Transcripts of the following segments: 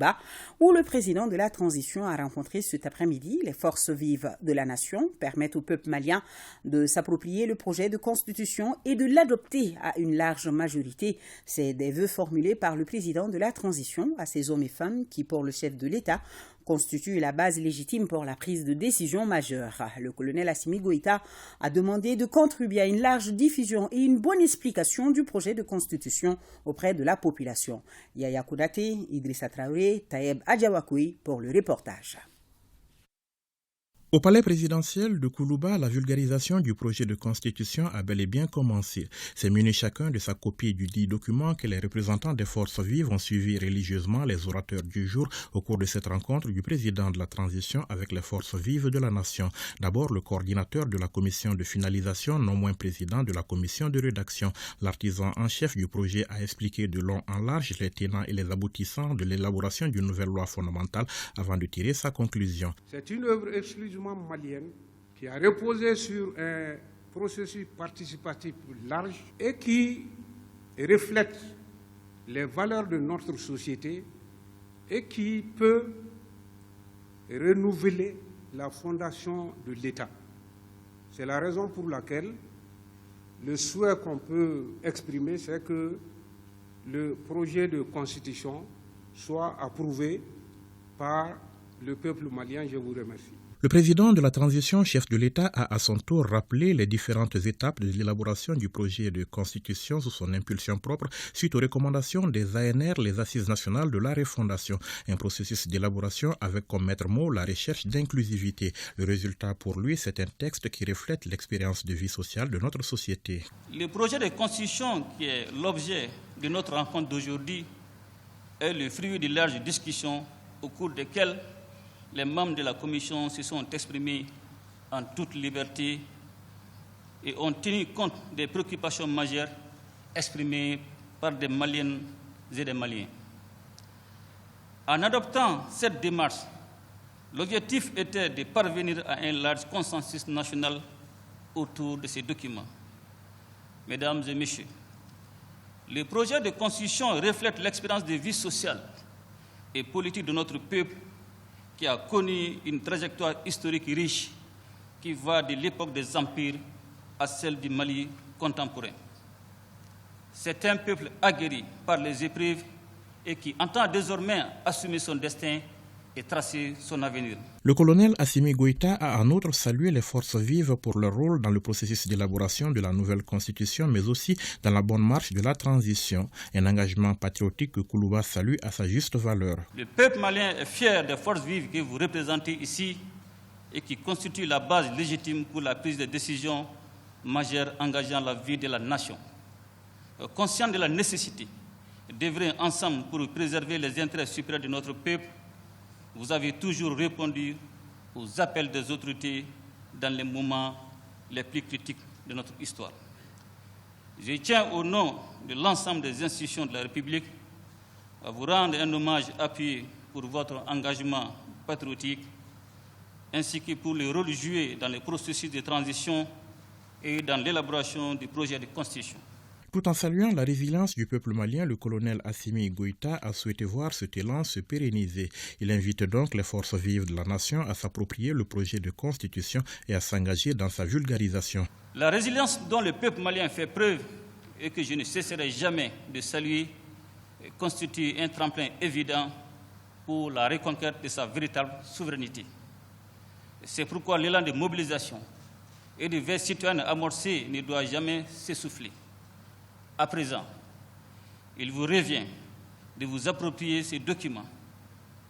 Koulouba, où le président de la transition a rencontré cet après-midi les forces vives de la nation, permettent au peuple malien de s'approprier le projet de constitution et de l'adopter à une large majorité. C'est des vœux formulés par le président de la transition à ces hommes et femmes qui, pour le chef de l'État, constitue la base légitime pour la prise de décision majeure. Le colonel Assimi Goïta a demandé de contribuer à une large diffusion et une bonne explication du projet de constitution auprès de la population. Yaya Koudate, Idrissa Traoré, Taïeb Adjawakoui pour le reportage. Au palais présidentiel de Koulouba, la vulgarisation du projet de constitution a bel et bien commencé. C'est muni chacun de sa copie du dit document que les représentants des forces vives ont suivi religieusement les orateurs du jour au cours de cette rencontre du président de la transition avec les forces vives de la nation. D'abord, le coordinateur de la commission de finalisation, non moins président de la commission de rédaction. L'artisan en chef du projet a expliqué de long en large les tenants et les aboutissants de l'élaboration d'une nouvelle loi fondamentale avant de tirer sa conclusion. C'est une œuvre exclusivement malienne qui a reposé sur un processus participatif large et qui reflète les valeurs de notre société et qui peut renouveler la fondation de l'État. C'est la raison pour laquelle le souhait qu'on peut exprimer, c'est que le projet de constitution soit approuvé par le peuple malien. Je vous remercie. Le président de la transition, chef de l'État, a à son tour rappelé les différentes étapes de l'élaboration du projet de constitution sous son impulsion propre suite aux recommandations des ANR, les Assises nationales de la refondation. Un processus d'élaboration avec comme maître mot la recherche d'inclusivité. Le résultat pour lui, c'est un texte qui reflète l'expérience de vie sociale de notre société. Le projet de constitution qui est l'objet de notre rencontre d'aujourd'hui est le fruit de larges discussions au cours desquelles les membres de la commission se sont exprimés en toute liberté et ont tenu compte des préoccupations majeures exprimées par des Maliennes et des Maliens. En adoptant cette démarche, l'objectif était de parvenir à un large consensus national autour de ces documents. Mesdames et messieurs, le projet de constitution reflète l'expérience de vie sociale et politique de notre peuple qui a connu une trajectoire historique riche qui va de l'époque des empires à celle du Mali contemporain. C'est un peuple aguerri par les épreuves et qui entend désormais assumer son destin et tracer son avenir. Le colonel Assimi Goïta a en outre salué les forces vives pour leur rôle dans le processus d'élaboration de la nouvelle constitution, mais aussi dans la bonne marche de la transition, un engagement patriotique que Koulouba salue à sa juste valeur. Le peuple malien est fier des forces vives que vous représentez ici et qui constituent la base légitime pour la prise de décisions majeures engageant la vie de la nation. Conscient de la nécessité d'œuvrer ensemble pour préserver les intérêts supérieurs de notre peuple, vous avez toujours répondu aux appels des autorités dans les moments les plus critiques de notre histoire. Je tiens au nom de l'ensemble des institutions de la République à vous rendre un hommage appuyé pour votre engagement patriotique ainsi que pour le rôle joué dans le processus de transition et dans l'élaboration du projet de constitution. Tout en saluant la résilience du peuple malien, le colonel Assimi Goïta a souhaité voir cet élan se pérenniser. Il invite donc les forces vives de la nation à s'approprier le projet de constitution et à s'engager dans sa vulgarisation. La résilience dont le peuple malien fait preuve et que je ne cesserai jamais de saluer constitue un tremplin évident pour la reconquête de sa véritable souveraineté. C'est pourquoi l'élan de mobilisation et de veille citoyenne amorcé ne doit jamais s'essouffler. À présent, il vous revient de vous approprier ces documents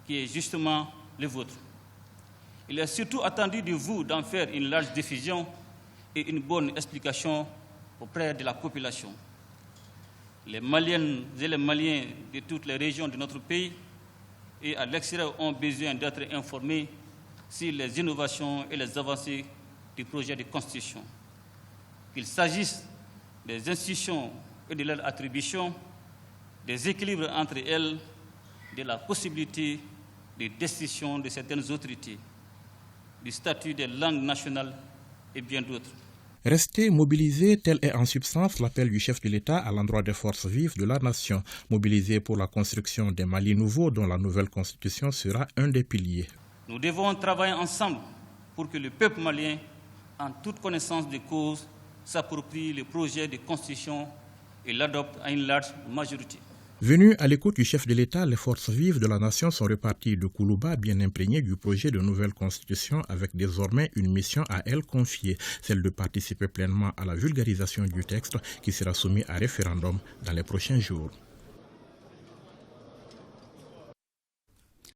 qui est justement le vôtre. Il est surtout attendu de vous d'en faire une large diffusion et une bonne explication auprès de la population. Les Maliennes et les Maliens de toutes les régions de notre pays et à l'extérieur ont besoin d'être informés sur les innovations et les avancées du projet de constitution. Qu'il s'agisse des institutions et de leur attribution, des équilibres entre elles, de la possibilité de destitution de certaines autorités, du statut des langues nationales et bien d'autres. Rester mobilisé, tel est en substance l'appel du chef de l'État à l'endroit des forces vives de la nation, mobilisées pour la construction des Mali nouveaux dont la nouvelle constitution sera un des piliers. Nous devons travailler ensemble pour que le peuple malien, en toute connaissance de cause, s'approprie le projet de constitution et l'adopte à une large majorité. Venus à l'écoute du chef de l'État, les forces vives de la nation sont reparties de Koulouba bien imprégnées du projet de nouvelle constitution avec désormais une mission à elles confiée, celle de participer pleinement à la vulgarisation du texte qui sera soumis à référendum dans les prochains jours.